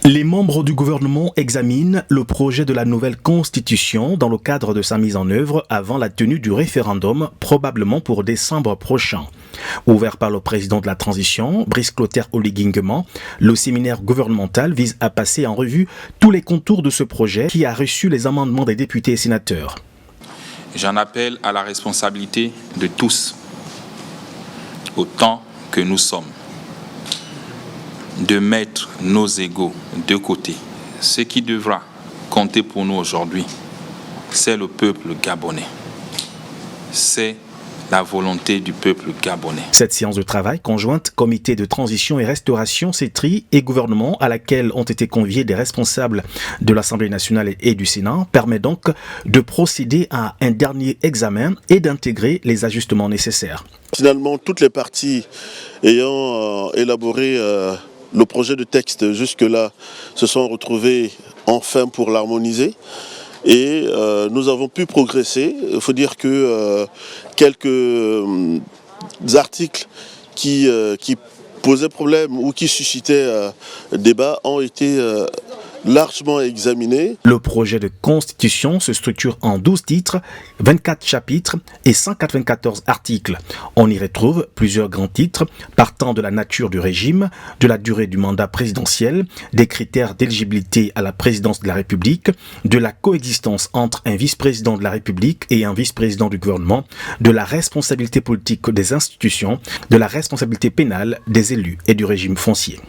Les membres du gouvernement examinent le projet de la nouvelle constitution dans le cadre de sa mise en œuvre avant la tenue du référendum, probablement pour décembre prochain. Ouvert par le président de la transition, Brice Clotaire Oligui-Nguema, le séminaire gouvernemental vise à passer en revue tous les contours de ce projet qui a reçu les amendements des députés et sénateurs. J'en appelle à la responsabilité de tous, autant que nous sommes, de mettre nos égos de côté. Ce qui devra compter pour nous aujourd'hui, c'est le peuple gabonais. C'est la volonté du peuple gabonais. Cette séance de travail conjointe, comité de transition et restauration, CETRI et gouvernement, à laquelle ont été conviés des responsables de l'Assemblée nationale et du Sénat, permet donc de procéder à un dernier examen et d'intégrer les ajustements nécessaires. Finalement, toutes les parties ayant élaboré le projet de texte jusque-là se sont retrouvées enfin pour l'harmoniser. Et nous avons pu progresser. Il faut dire que quelques articles qui posaient problème ou qui suscitaient débat ont été largement examinés. Le projet de constitution se structure en 12 titres, 24 chapitres et 194 articles. On y retrouve plusieurs grands titres partant de la nature du régime, de la durée du mandat présidentiel, des critères d'éligibilité à la présidence de la République, de la coexistence entre un vice-président de la République et un vice-président du gouvernement, de la responsabilité politique des institutions, de la responsabilité pénale des élus et du régime foncier.